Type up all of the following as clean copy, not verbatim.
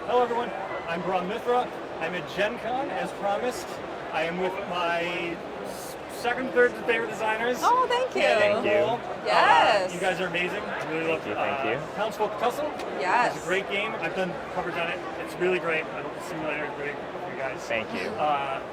Hello everyone, I'm Braun Mithra. I'm at GenCon as promised. I am with my second, third favorite designers. Oh, thank you. Thank you. Yes. You guys are amazing. I really love Thank you. Townsfolk Tussle. Yes. It's a great game. I've done coverage on it. It's really great. I hope the simulator is great for you guys. Thank you.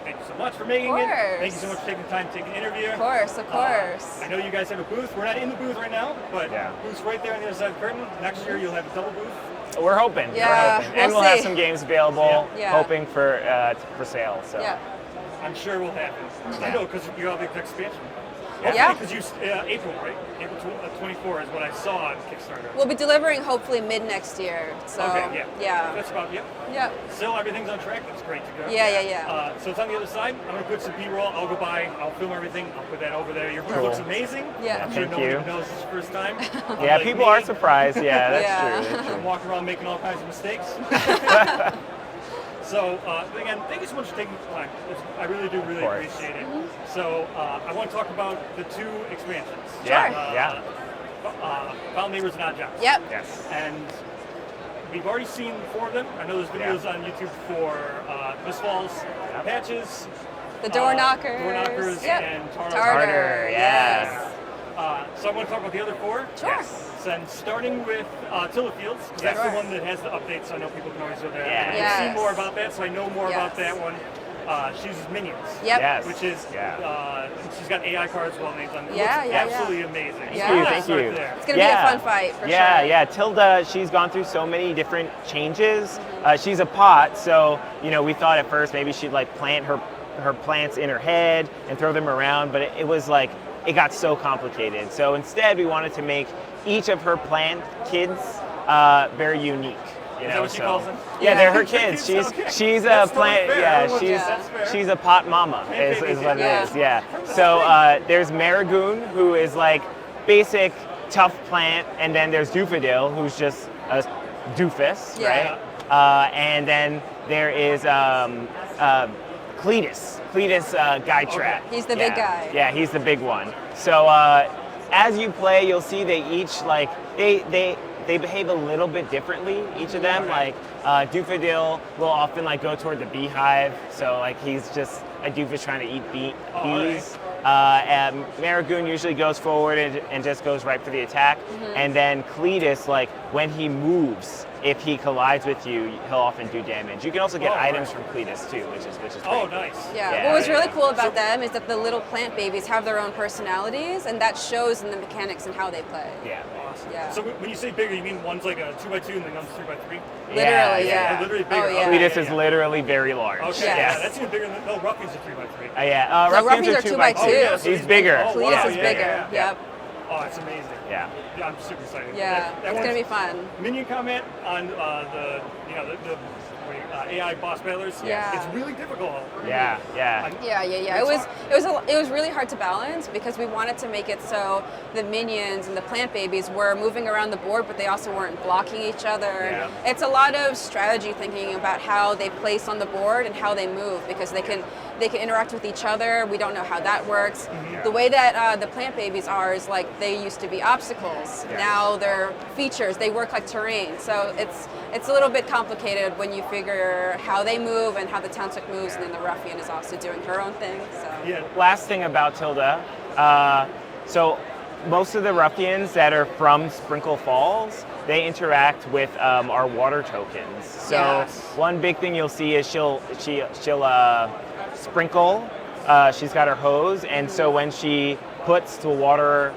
Thank you so much for making it. Thank you so much for taking the time to take an interview. Of course. I know you guys have a booth. We're not in the booth right now, but booth's right there on the other side of the curtain. Next year you'll have a double booth. We're hoping. Yeah, we're hoping. And we'll have some games available, hoping for sale. So. Yeah. I'm sure will happen. I know, because you have the expansion. Yeah. Because April, right? April 24 is what I saw on Kickstarter. We'll be delivering hopefully mid next year. So Okay, yeah. That's about, Yeah. Still, everything's on track. That's great to go. Yeah. So it's on the other side. I'm going to put some B-roll. I'll go by. I'll film everything. I'll put that over there. Your booth looks amazing. Yeah. I'm sure Thank no one you. even knows this is the first time. Yeah, people are surprised. Yeah, that's true. I'm walking around making all kinds of mistakes. So, again, thank you so much for taking the time. I really do appreciate it. So, I want to talk about the two expansions. Found Neighbors and Odd Jobs. Yep. Yes. And we've already seen 4 of them. I know there's videos on YouTube for Miss Falls patches. The door knockers. And Tartar. Yes. So I want to talk about the other 4. Sure. Yes. And starting with Tilde Fields, because that's the one that has the updates, so I know people can always go there. Yes. I've seen more about that, so I know more about that one. She uses minions. Yep. Yes. Which is, she's got AI cards well named on it. Yeah, Absolutely amazing. Thank you. It's going to be a fun fight for sure. Yeah. Tilde, she's gone through so many different changes. She's a pot, so we thought at first maybe she'd like plant her plants in her head and throw them around, but it was like, it got so complicated. So instead we wanted to make each of her plant kids very unique. Is that what she calls them? Yeah, they're her kids. She's a plant. She's a pot mama is what it is. Yeah. So there's Marigoon, who is like basic tough plant, and then there's Doofadil, who's just a doofus, right? And then there is Cletus Guy Trap. He's the big guy. Yeah, he's the big one. So as you play, you'll see they each like they behave a little bit differently, each of them. Like Doofadil will often like go toward the beehive, so like he's just a doofus trying to eat bees. And Marigoon usually goes forward and just goes right for the attack. And then Cletus, like when he moves, if he collides with you, he'll often do damage. You can also get items from Cletus too, which is pretty cool. Nice. Yeah. What was really cool about them is that the little plant babies have their own personalities, and that shows in the mechanics and how they play. Yeah. Awesome. Yeah. So when you say bigger, you mean one's like a 2x2 and the one's 3x3? Literally, They're literally bigger. Oh, yeah. Cletus is literally very large. Okay, Yes. that's even bigger than Ruffian's a 3x3. Ruffians are 2x2. He's bigger. Cletus is bigger. Yep. Oh, it's amazing. Yeah. I'm super excited. Yeah, That it's gonna be fun. Minion comment on the AI boss battlers. Yeah. It's really difficult. Yeah. It was really hard to balance because we wanted to make it so the minions and the plant babies were moving around the board, but they also weren't blocking each other. Yeah. It's a lot of strategy thinking about how they place on the board and how they move, because they can interact with each other. We don't know how that works. The way that the plant babies are is like they used to be obstacles. Now they're features. They work like terrain. So it's a little bit complicated when you figure how they move and how the Townsfolk moves, and then the Ruffian is also doing her own thing. So. Last thing about Tilde. So most of the Ruffians that are from Sprinkle Falls, they interact with our water tokens. So one big thing you'll see is she'll sprinkle. She's got her hose, and so when she puts the water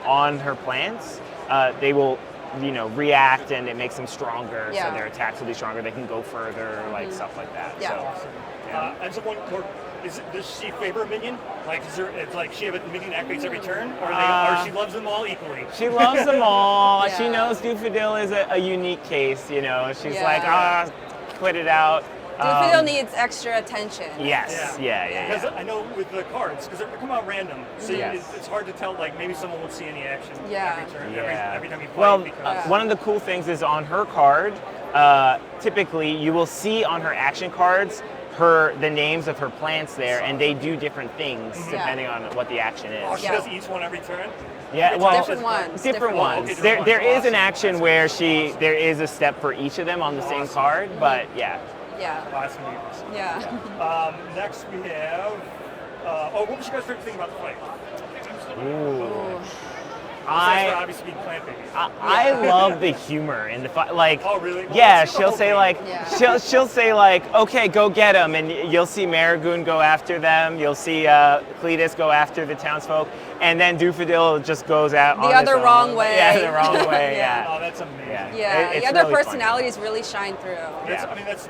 on her plants, they will react, and it makes them stronger. So their attacks will be stronger. They can go further, like stuff like that. And so one more. Does she favor a minion? Like, it's like she have a minion activates every turn, or she loves them all equally? She loves them all. She knows Doofadil is a unique case. She's like, quit it out. Doofadil needs extra attention. Yes. Yeah. Because I know with the cards, because they come out random, so it's hard to tell. Like maybe someone won't see any action every turn, every time you play. Well, one of the cool things is on her card. Typically, you will see on her action cards the names of her plants there, and they do different things depending on what the action is. Oh, she does each one every turn? Yeah, It's well, different ones. Different ones. Okay, There is an Awesome. action where there is a step for each of them on the same Awesome. card, but yeah. Yeah. Awesome. Yeah. Next we have. What was you guys' favorite thing about the fight? Ooh. Besides for obviously being plant babies. I love the humor in the fight. Like, Oh, really? Well, yeah, let's see the she'll whole say thing. like, Yeah. she'll say like, okay, go get him, and you'll see Marigoon go after them. You'll see Cletus go after the townsfolk, and then Doofadil just goes out The on other his own. wrong way. Yeah, the wrong way. Yeah. Oh, that's amazing. Yeah. Yeah. It's The other really funny. personalities really shine through. That's, Yeah. I mean, that's.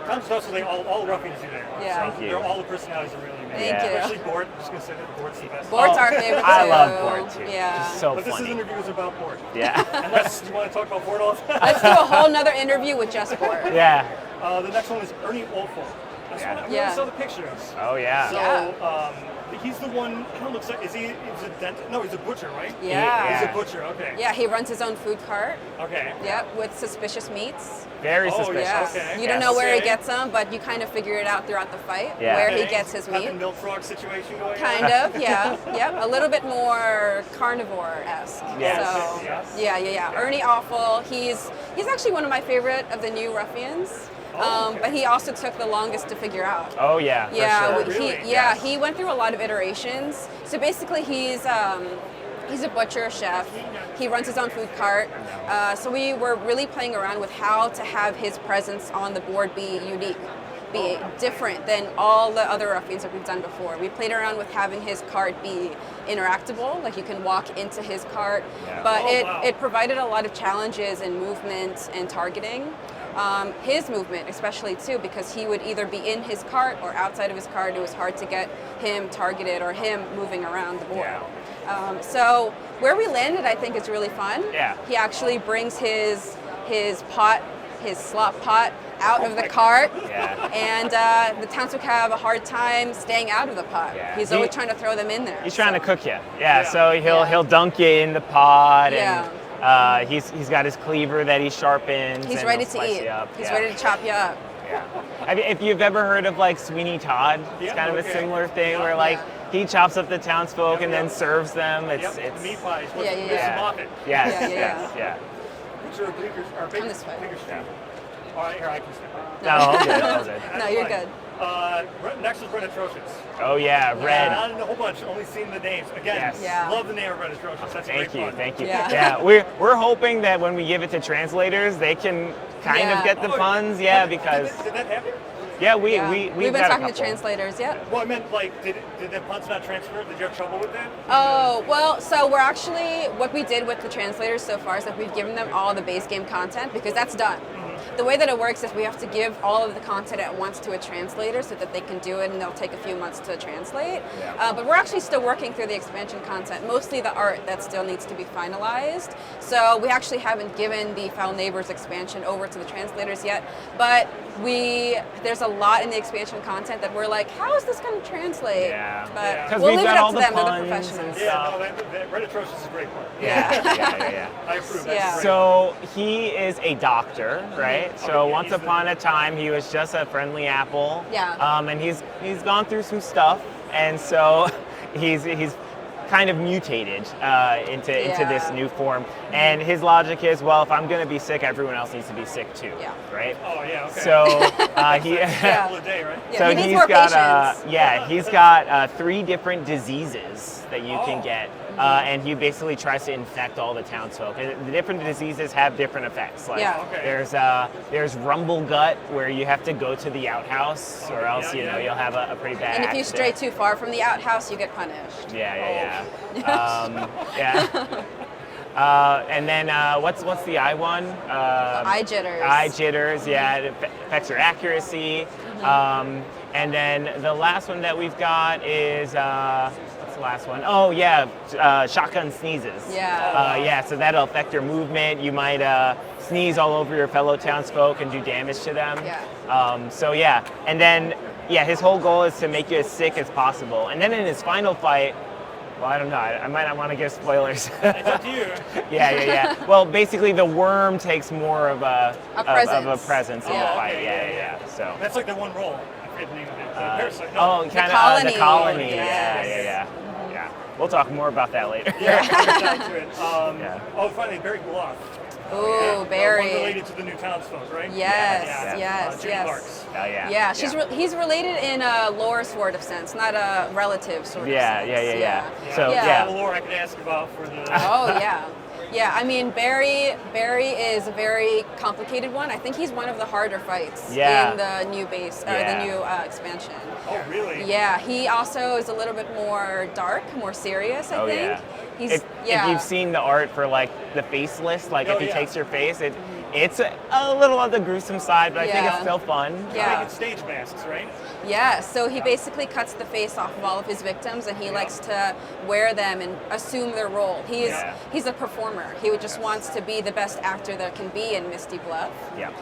Townsfolk Tussle, all Ruffians do that. Yeah. So Thank you. they're all the personalities are really amazing. Thank you. Especially Bort. I'm just gonna say that Bort's the best. Bort's Oh, our favorite too. I love Bort too. Yeah. She's so But this funny. interview is about Bort. Yeah. Unless you want to talk about Bort all the time. Let's do a whole nother interview with just Bort. Yeah. The next one is Ernie Awful. Yeah. We Yeah. saw the pictures. Oh yeah. So, he's the one. Kind of looks like. Is he? He's a dentist. No, he's a butcher, right? Yeah. He's a butcher. Okay. Yeah, he runs his own food cart. Okay. Yep, with suspicious meats. Very Oh, suspicious. Yeah. Okay. You don't know where he Okay. gets them, but you kind of figure it out throughout the fight Yeah. where he Okay. gets his Got the meat. milk frog situation going on. Kind of, yeah. Yep, a little bit more carnivore-esque. Yes. So, Yes. yeah. Ernie Awful, he's actually one of my favorite of the new Ruffians. Oh, okay. But he also took the longest to figure out. Oh yeah. For Yeah, sure. Really? he went through a lot of iterations. So basically, he's a butcher, chef. He runs his own food cart. So we were really playing around with how to have his presence on the board be unique, be different than all the other Ruffians that we've done before. We played around with having his cart be interactable, like you can walk into his cart, Yeah. but Oh, wow. it provided a lot of challenges in movement and targeting. His movement especially too, because he would either be in his cart or outside of his cart. It was hard to get him targeted or him moving around the board. So where we landed, I think, is really fun. Yeah. He actually brings his pot, his slop pot, out of the cart, Yeah. and the townsfolk have a hard time staying out of the pot. Yeah. He's always trying to throw them in there. He's trying to cook you. Yeah. Yeah. So Yeah. he'll dunk you in the pot, Yeah. and he's got his cleaver that he sharpens. He's and ready he'll to slice eat. you up. He's Yeah. ready to chop you up. Yeah. I mean, if you've ever heard of like Sweeney Todd, it's Yeah, kind of a okay. similar thing Yeah. where like Yeah. he chops up the townsfolk and then Yep. serves them. Yep. It's Meat pies. What's Yeah, the yeah, Mrs. yeah. Moffat? Yes, Yeah, yes, yeah. Butcher or baker's or On this way. Baker's Street. All right, here I can step in. No, all good, all good. No, you're good. Next is Red Atrocious. Oh yeah, red. Not in a whole bunch, only seen the names. Again, Yes. Yeah. love the name of Red Atrocious. That's Thank great you, fun. thank you. Yeah. Yeah, we're hoping that when we give it to translators, they can kind Yeah. of get the Oh, funds. Yeah, did because that happen? yeah, We've been got a talking to couple. translators, yep. Well, I meant like, did the punts not transfer? Did you have trouble with that? Oh, well, so we're actually, what we did with the translators so far is that we've given them all the base game content because that's done. The way that it works is we have to give all of the content at once to a translator so that they can do it, and they'll take a few months to translate. Yeah. But we're actually still working through the expansion content, mostly the art that still needs to be finalized. So we actually haven't given the Foul Neighbors expansion over to the translators yet, but there's a lot in the expansion content that we're like, how is this going to translate? Yeah. But Yeah. 'Cause we'll we've leave got it up all to the them, they're the puns and professionals. Yeah, stuff. no, that Red Atrocious is a great one. Yeah. I approve. That's Yeah. great. So he is a doctor, right? So Oh, yeah, once he's the- upon a time, he was just a friendly apple. Yeah. And he's gone through some stuff, and so he's kind of mutated into this Yeah. new form. And his logic is, well, if I'm going to be sick, everyone else needs to be sick too, Yeah. right? Oh yeah. Okay. So he. Yeah. Couple a day, right? Yeah, So he needs he's more got patience. he's got 3 different diseases that you can Oh. get, and he basically tries to infect all the townsfolk. And the different diseases have different effects. Like Yeah. Okay. there's rumble gut, where you have to go to the outhouse, or else yeah, yeah. you'll have a pretty bad. And if you accident. stray too far from the outhouse, you get punished. Yeah. Yeah. And then what's the eye one? Eye jitters. Eye jitters, yeah, it affects your accuracy. And then the last one that we've got is what's the last one? Oh yeah, shotgun sneezes. Yeah. Yeah, so that'll affect your movement. You might sneeze all over your fellow townsfolk and do damage to them. Yeah. So yeah, and then his whole goal is to make you as sick as possible. And then in his final fight, well, I don't know. I might not want to give spoilers. It's up to you. Yeah. Well, basically, the worm takes more of a presence in the Yeah. fight. Okay, Yeah. So. That's like the one role. I forget the name of it. Parasite. No. Oh, kind of colony. the colony. Yes. Yeah. we'll talk more about that later. Yeah, we'll get down to it. Yeah. Oh, finally, Barry Bluff. Ooh, Barry. One related to the new Townsfolk, right? Yes, Yeah. yes, Jimmy yes. Clark's. Oh yeah. Yeah, he's related in a lore sort of sense, not a relative sort of sense. Yeah. So Yeah. yeah. The lore I could ask about for the. Oh yeah. Yeah, I mean Barry is a very complicated one. I think he's one of the harder fights in the new base or the new expansion. Oh, really? Yeah, he also is a little bit more dark, more serious, I think. Yeah. He's If you've seen the art for like the faceless, like if he takes your face, it's a little on the gruesome side, but I think it's still fun. Yeah. Making stage masks, right? Yeah, so he basically cuts the face off of all of his victims, and he likes to wear them and assume their role. He's a performer. He just wants to be the best actor there can be in Misty Bluff. Yeah.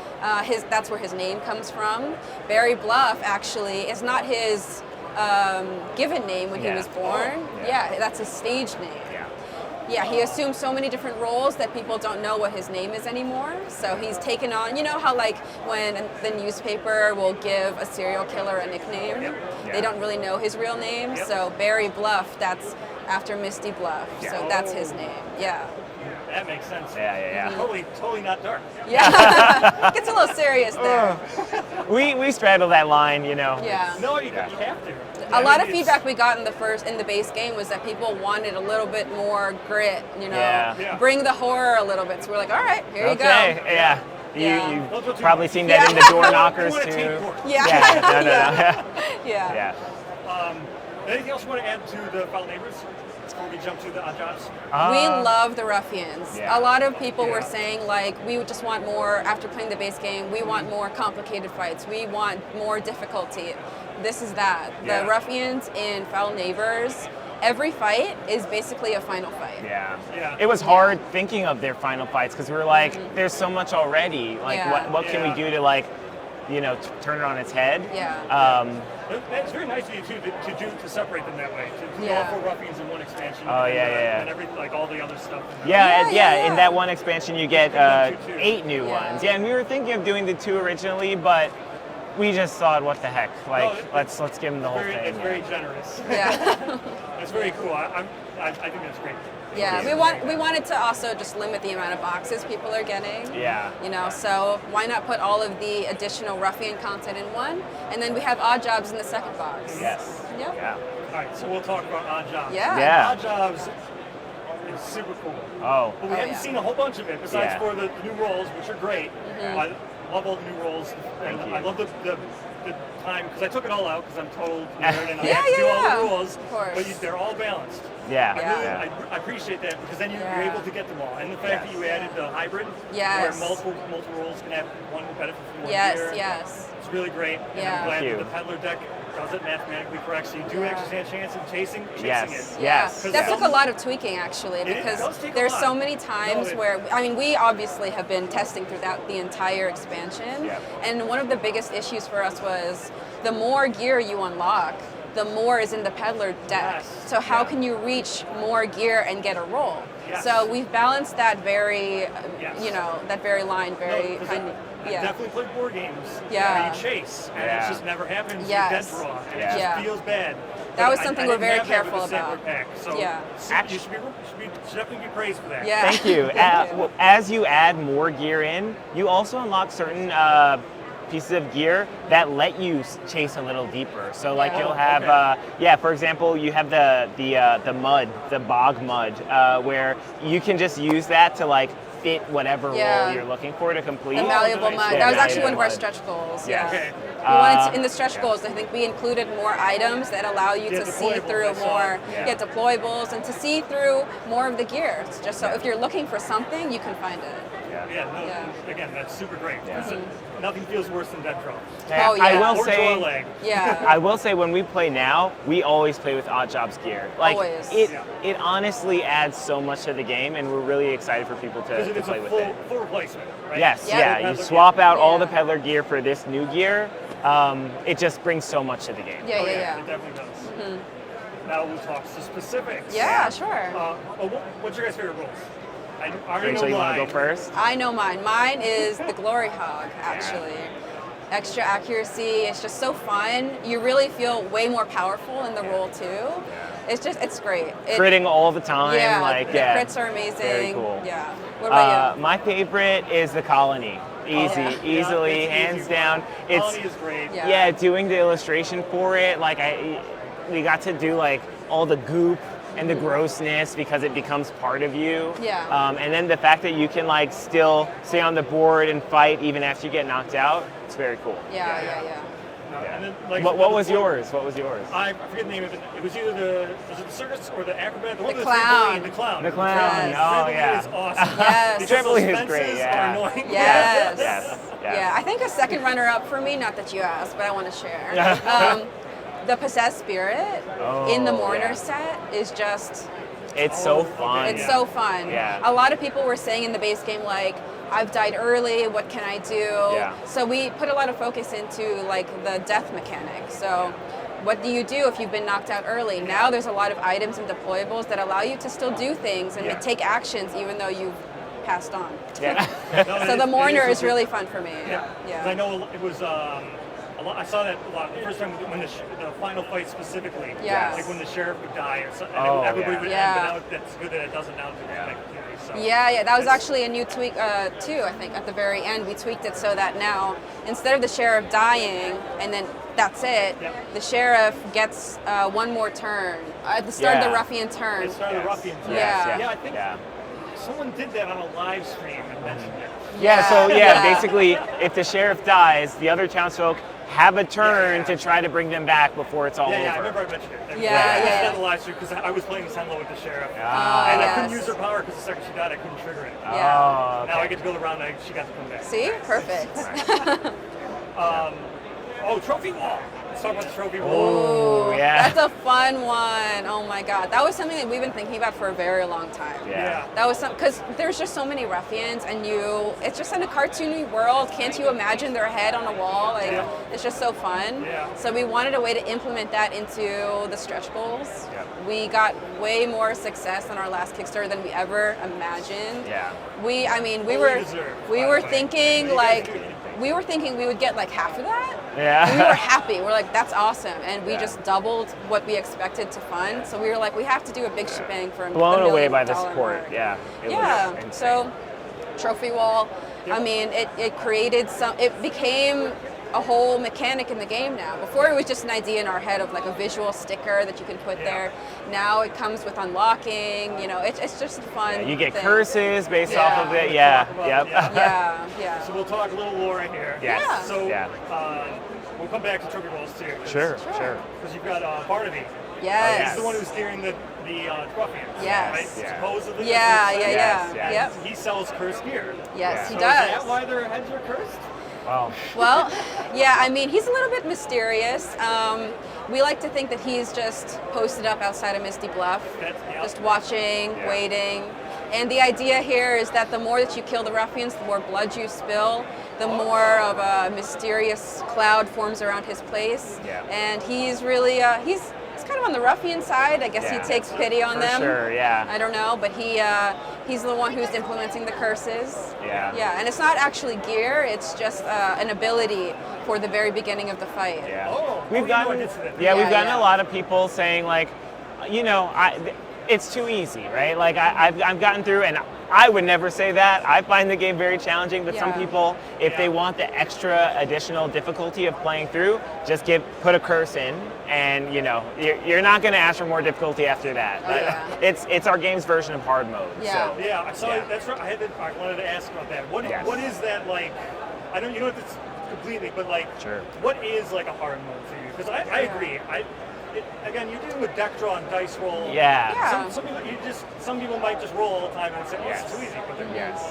That's where his name comes from. Barry Bluff actually is not his given name when he was born. Oh, Yeah, that's his stage name. Yeah, he assumes so many different roles that people don't know what his name is anymore. So he's taken on, you know how like when the newspaper will give a serial killer a nickname, they don't really know his real name. So Barry Bluff, that's after Misty Bluff. So that's his name. Yeah. That makes sense. Yeah. Totally not dark. Yeah. Gets a little serious there. We straddle that line, you know. Yeah. No, you have to. A lot of feedback we got in the base game was that people wanted a little bit more grit, you know, bring the horror a little bit. So we're like, all right, here you go. Yeah. Yeah. You've probably seen that in the door knockers too. Yeah. No. Yeah. Anything else you want to add to the Foul Neighbors before we jump to the odd jobs? We love the Ruffians. Yeah. A lot of people were saying like we would just want more after playing the base game. We want more complicated fights. We want more difficulty. This is that. The Ruffians in Foul Neighbors, every fight is basically a final fight. Yeah. It was hard thinking of their final fights because we were like, there's so much already. Like, what can we do to like, you know, turn it on its head? Yeah. It's very nice of you too to separate them that way. To do all 4 Ruffians in one expansion. Oh, and everything, like all the other stuff. Yeah. In that one expansion, you get 8 new ones. Yeah, and we were thinking of doing the 2 originally, but we just thought, what the heck? Like, let's give them the whole thing. It's very generous. Yeah. It's very cool. I think that's great. Yeah, we wanted to also just limit the amount of boxes people are getting. Yeah. You know, so why not put all of the additional Ruffian content in one, and then we have odd jobs in the second box. Yes. Yep. Yeah. All right, so we'll talk about odd jobs. Yeah. Odd jobs is super cool. Oh. But we haven't seen a whole bunch of it besides for the new roles, which are great. I love all the new roles. Thank you. I love the time because I took it all out because I'm told nerd and I have to do all the rules. Of course. But they're all balanced. I appreciate that because then you're able to get them all. And the fact that you added the hybrid, where multiple roles can have one benefit from one gear. Yes. It's really great. And I'm glad that the peddler deck does it mathematically correct, so you do actually stand a chance of chasing it. Yes. That took a lot of tweaking actually, because there's so many times where, I mean, we obviously have been testing throughout the entire expansion, and one of the biggest issues for us was the more gear you unlock, the more is in the peddler deck. So how can you reach more gear and get a roll? So we've balanced that very, you know, that very line, very kind of. I definitely played board games where you chase, and it just never happens. You dead draw, and it just feels bad. That was something we're very careful about. Pack, so you should definitely be praised for that. Yeah. Thank you. As you add more gear in, you also unlock certain pieces of gear that let you chase a little deeper. So like you'll have, for example, you have the mud, the bog mud, where you can just use that to like fit whatever role you're looking for to complete. The malleable mud. That was actually one of our stretch goals. We wanted to, in the stretch goals, I think we included more items that allow you to see through more deployables and to see through more of the gear. It's just so if you're looking for something, you can find it. Again, that's super great. Nothing feels worse than dead draw. Oh yeah. I will say when we play now, we always play with Odd Jobs gear. Like always. It honestly adds so much to the game, and we're really excited for people to play with it. Full replacement, right? Yes, you swap out all the peddler gear for this new gear. It just brings so much to the game. It definitely does. Now we'll talk to specifics. Yeah, sure. What's your guys' favorite roles? I already Rachel, know you want mine. to go first? I know mine. Mine is the Glory Hog, actually. Extra accuracy. It's just so fun. You really feel way more powerful in the role too. It's great. Critting all the time. Yeah, the crits are amazing. Very cool. Yeah. What about you? My favorite is the Colony. Easily, hands down. Colony is great. Yeah, doing the illustration for it, like we got to do like all the goop and the grossness because it becomes part of you. Yeah. And then the fact that you can like still stay on the board and fight even after you get knocked out, it's very cool. Yeah. And then, like, what was yours? What was yours? I forget the name of it. It was either the circus or the acrobat. The one The with clown. The clown. The clown. Yes. Oh Trampoline yeah. is awesome. Yes. Because those Trampoline is fences great. Yeah. are annoying. Yes. Yes. I think a second runner-up for me, not that you asked, but I want to share. The Possessed Spirit in the Mourner set is just... It's so fun. It's so fun. Yeah. A lot of people were saying in the base game, like, I've died early, what can I do? Yeah. So we put a lot of focus into like the death mechanic. So what do you do if you've been knocked out early? Now there's a lot of items and deployables that allow you to still do things and take actions even though you've passed on. Yeah. So the Mourner is really fun for me. Yeah. I know it was I saw that a lot the first time when the final fight specifically. Yes. Like when the sheriff would die or something. Oh, everybody would yeah. but now that's good that it doesn't now. So. Yeah, that was actually a new tweak too, I think, at the very end. We tweaked it so that now, instead of the sheriff dying and then that's it, the sheriff gets one more turn at the start of the Ruffian turn. At the start of the Ruffian turn. Yeah. I think someone did that on a live stream and mentioned it. So basically, if the sheriff dies, the other townsfolk have a turn to try to bring them back before it's all over. Yeah, I remember I mentioned it. I mentioned it on the live stream because I was playing Senlo with the sheriff. And I couldn't use her power because the second she died, I couldn't trigger it. Yeah. Now I get to go around and she got to come back. See? Perfect. Trophy wall. Let's talk about the trophy wall. Oh, that's a fun one. Oh my God, that was something that we've been thinking about for a very long time. Yeah. That was because there's just so many ruffians, and it's just in a cartoony world. Can't you imagine their head on a wall? Like it's just so fun. Yeah. So we wanted a way to implement that into the stretch goals. Yeah. We got way more success on our last Kickstarter than we ever imagined. Yeah. We were thinking we would get like half of that. Yeah. And we were happy. We're like, that's awesome. And we just doubled what we expected to fund. So we were like, we have to do a big shebang for blown away by the $1 million support. mark. Yeah. It Yeah. was insane. So trophy wall, I mean, it created it became a whole mechanic in the game now. Before it was just an idea in our head of like a visual sticker that you can put there. Now it comes with unlocking, it's just a fun you get thing. curses based off of it. Yeah. Yeah. So we'll talk a little lore here. Yes. Yeah. So we'll come back to trophy rolls too. Sure. Because you've got Barnaby. Yes. He's the one who's steering the Ruffians. Yes. Right? Supposedly. Yeah. He sells cursed gear. Yes, he So does. Is that why their heads are cursed? Wow. Well, yeah, I mean, he's a little bit mysterious. We like to think that he's just posted up outside of Misty Bluff, just watching, waiting. And the idea here is that the more that you kill the ruffians, the more blood you spill, the more of a mysterious cloud forms around his place. Yeah. And he's really, he's kind of on the ruffian side. I guess he takes pity on them. Sure, yeah. I don't know, but he's the one who's implementing the curses. Yeah. Yeah, and it's not actually gear, it's just an ability for the very beginning of the fight. Yeah. We've gotten a lot of people saying like, it's too easy, right? Like I've gotten through, and I would never say that. I find the game very challenging, but some people, if they want the extra additional difficulty of playing through, just put a curse in, and you're not going to ask for more difficulty after that. But it's our game's version of hard mode. Yeah. So. Yeah, I saw it. That's right. I wanted to ask about that. What is that like? I don't. You know if it's completely, but like, what is like a hard mode for you? Because I agree. Again, you're dealing with deck draw and dice roll. Yeah. Some people might just roll all the time and say, "Oh, it's too easy." But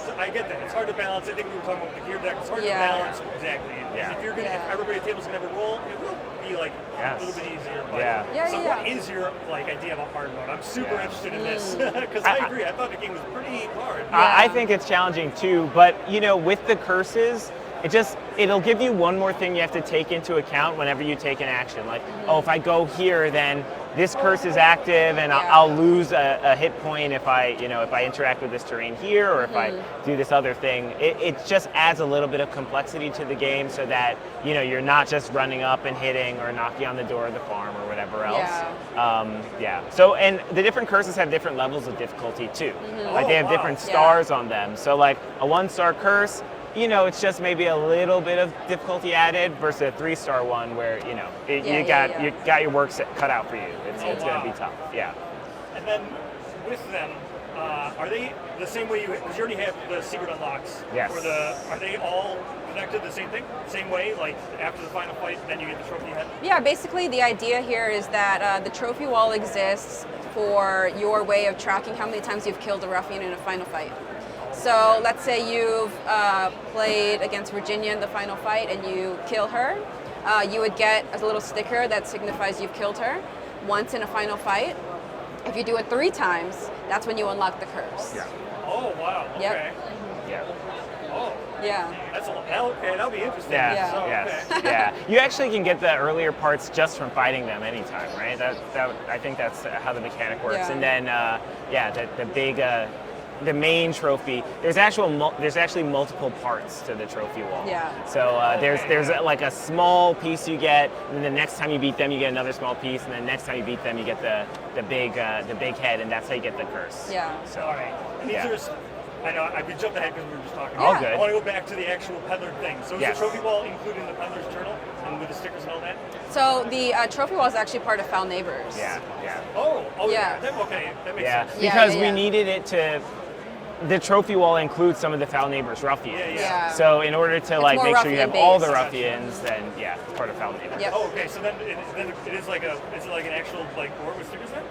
so I get that. It's hard to balance. I think we were talking about the gear deck. It's hard to balance exactly. Yeah. If everybody at the table's gonna have a roll, it will be like a little bit easier. But what is your idea of a hard mode? I'm super interested in this because I agree. I thought the game was pretty hard. I think it's challenging too, but with the curses, it'll give you one more thing you have to take into account whenever you take an action. Like, if I go here, then this curse is active, and I'll lose a hit point if I interact with this terrain here, or if I do this other thing. It just adds a little bit of complexity to the game, so that you're not just running up and hitting or knocking on the door of the farm or whatever else. So, and the different curses have different levels of difficulty too. Like they have different stars on them. So like a 1-star curse, it's just maybe a little bit of difficulty added versus a 3-star one where you got your work cut out for you. It's going to be tough. Yeah. And then with them, are they the same way because you already have the secret unlocks? Yes. Are they all connected the same thing? Same way, like after the final fight, then you get the trophy head? Yeah, basically the idea here is that the trophy wall exists for your way of tracking how many times you've killed a ruffian in a final fight. So let's say you've played against Virginia in the final fight and you kill her. You would get a little sticker that signifies you've killed her once in a final fight. If you do it 3 times, that's when you unlock the curse. Yeah. Oh, wow. Okay. Yep. Yeah. Oh. Yeah. That'll be interesting. Yeah. So, Yes. Yeah. You actually can get the earlier parts just from fighting them anytime, right? That I think that's how the mechanic works. Yeah. And then the big. The main trophy, there's actually multiple parts to the trophy wall. Yeah. So there's like a small piece you get, and then the next time you beat them, you get another small piece, and then next time you beat them, you get the big head, and that's how you get the curse. Yeah. So all right. And these are, I know I could jump ahead because we were just talking. All good. I want to go back to the actual peddler thing. So is Yes. the trophy wall included in the peddler's journal and with the stickers and all that? So the trophy wall is actually part of Foul Neighbors. Yeah. Oh Yeah. Okay, that makes Yeah. sense. Because yeah. we needed it to. The trophy wall includes some of the Foul Neighbors ruffians. Yeah. So in order to more make sure you have all the ruffian-based. ruffians, then it's part of Foul Neighbors. Yep. Oh, okay. So then it is like an actual board with stickers then?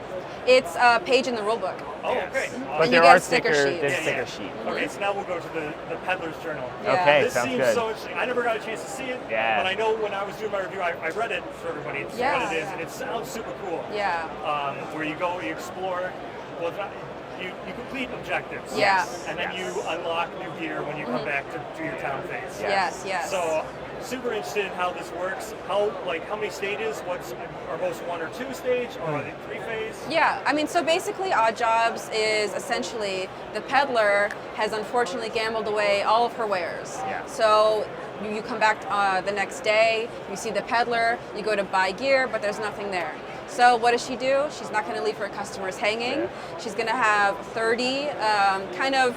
It's a page in the rulebook. Oh, Yes. okay. But And there you get are a sticker sheet. There's a Yeah, sticker yeah. sheet. Okay, so now we'll go to the peddler's journal. Yeah. Okay, This sounds seems good. so interesting. I never got a chance to see it, Yeah. but I know when I was doing my review, I read it for everybody. It's Yeah. what it is, and it sounds super cool. Yeah. Where you go, you explore. Well, it's not, you complete objectives. Yeah. And then Yes. you unlock new gear when you come back to do your town phase. Yes. So, super interested in how this works. How many stages? Are most 1 or 2 stage, or are they 3 phase? Yeah, I mean, so basically Odd Jobs is essentially the peddler has unfortunately gambled away all of her wares. Yeah. So you come back the next day, you see the peddler, you go to buy gear, but there's nothing there. So what does she do? She's not going to leave her customers hanging. Yeah. She's going to have 30 kind of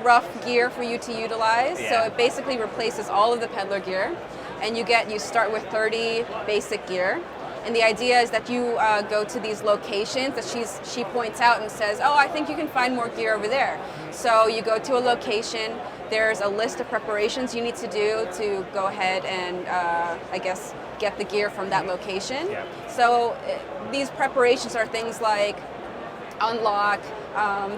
rough gear for you to utilize. So Yeah. it basically replaces all of the peddler gear, and you start with 30 basic gear. And the idea is that you go to these locations that she points out and says, oh, I think you can find more gear over there. So you go to a location, there's a list of preparations you need to do to go ahead and, get the gear from that location. Yeah. So these preparations are things like unlock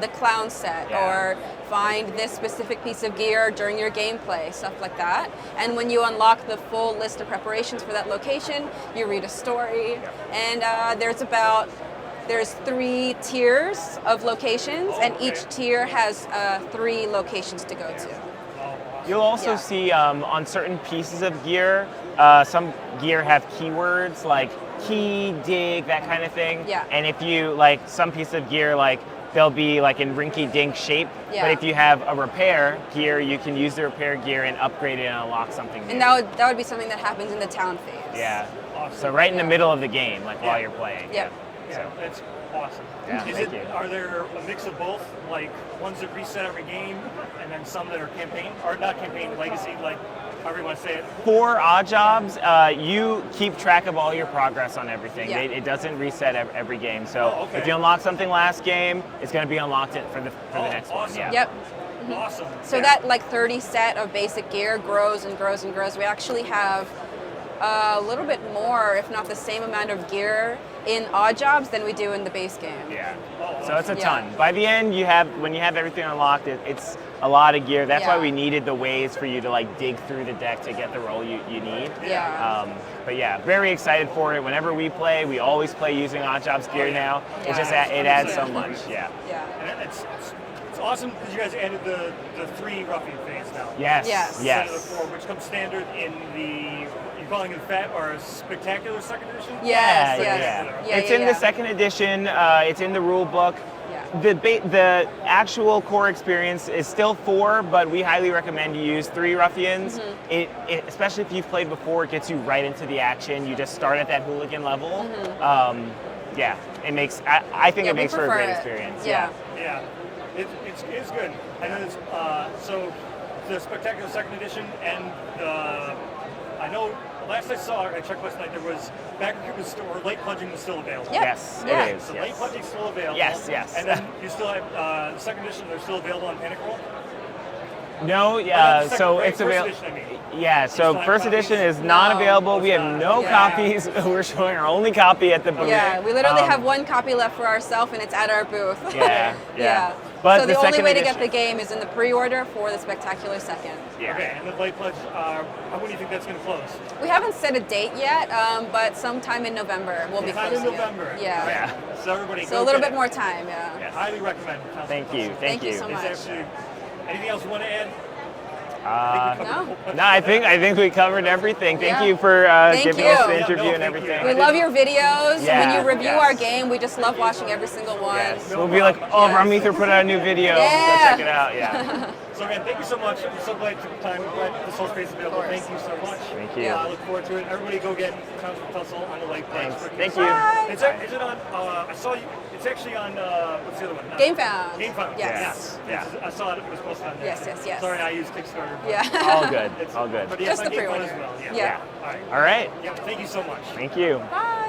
the clown set, Yeah. or find this specific piece of gear during your gameplay, stuff like that. And when you unlock the full list of preparations for that location, you read a story. And there's 3 tiers of locations, and each tier has 3 locations to go to. You'll also Yeah. see on certain pieces of gear, some gear have keywords like key, dig, that kind of thing. Yeah. And if you some piece of gear, they'll be in rinky-dink shape. Yeah. But if you have a repair gear, you can use the repair gear and upgrade it and unlock something new. And that would be something that happens in the town phase. Yeah. Awesome. So right in the Yeah. middle of the game, while you're playing. Yep. Yeah, that's awesome. Yeah, thank you. Are there a mix of both, like ones that reset every game, and then some that are campaign, or not campaign, legacy, however you want to say it? For Odd Jobs, you keep track of all your progress on everything. Yeah. It doesn't reset every game. So Oh, okay. if you unlock something last game, it's going to be unlocked for the next one. awesome. Yeah. Yep. Awesome. So that 30 set of basic gear grows and grows and grows. We actually have a little bit more, if not the same amount of gear in Odd Jobs than we do in the base game. Yeah. Oh, So it's a Yeah. ton. By the end, when you have everything unlocked, it's a lot of gear. That's why Yeah. we needed the ways for you to dig through the deck to get the roll you need. Yeah. But yeah, very excited for it. Whenever we play, we always play using Odd Jobs gear now. It Yeah. just it adds so much. Yeah. Yeah. And it's awesome because you guys added the 3 Ruffian phase now. Yes. Yes. Yes. Instead of the 4, which comes standard in the you're calling it fat or a spectacular second edition? Yes, Yeah, yes. it's in the second edition. It's in the rule book. Yeah. The actual core experience is still 4, but we highly recommend you use 3 Ruffians. It especially if you've played before, it gets you right into the action. You just start at that hooligan level. Yeah, it makes. I think it makes for a great experience. Yeah. Yeah, it's good. I know it's so the spectacular second edition and I know. Last I saw, I checked last night, there was Backer Cube was still, or Late Plunging was still available. Yep. Yes, Yeah. it is. So Yes. Late Plunging still available. Yes, yes. And then you still have the second edition, they're still available on Panic Roll? No, Second, so right, it's first available. edition, I mean. Yeah, so still have first copies? edition is not No. available. We have no Yeah. copies. We're showing our only copy at the booth. Yeah, we literally have one copy left for ourselves, and it's at our booth. Yeah, Yeah. But so the only second way to edition- get the game is in the pre-order for the Spectacular Second. Yeah. Okay, and the Late Pledge, when do you think that's going to close? We haven't set a date yet, but sometime in November we'll be Sometime closing in it. November. Yeah. Yeah. So everybody So go a little get bit it. more time, yeah. Yes. Highly recommend it. Thank you. Thank you so It's much. actually, anything else you want to add? No. No, I think we covered everything. Thank Yeah. you for Thank giving you. us the Yeah, interview no, and thank you. everything. We love your videos. Yeah, When you review yes. our game, we just love watching every single one. Yes. We'll be like, oh, Yes. Rum Ether put out a new video. Go Yeah. check it out. Yeah. So again, thank you so much. I'm so glad you took the time. I'm glad this whole space is available. Thank you so much. Thank you. I look forward to it. Everybody go get Townsfolk Tussle on the Lake Pledge. Thanks. Thank you. Bye. Is it on, I saw you, it's actually on, what's the other one? GameFound. GameFound. Yes. Yeah. I saw it was posted on there. Yes, yes, yes. Sorry, I used Kickstarter. but Yeah. All good. it's- All good. But yeah, Just it's the on GameFound pre-order. as well. Yeah. All right. All right. Yeah, thank you so much. Thank you. Bye.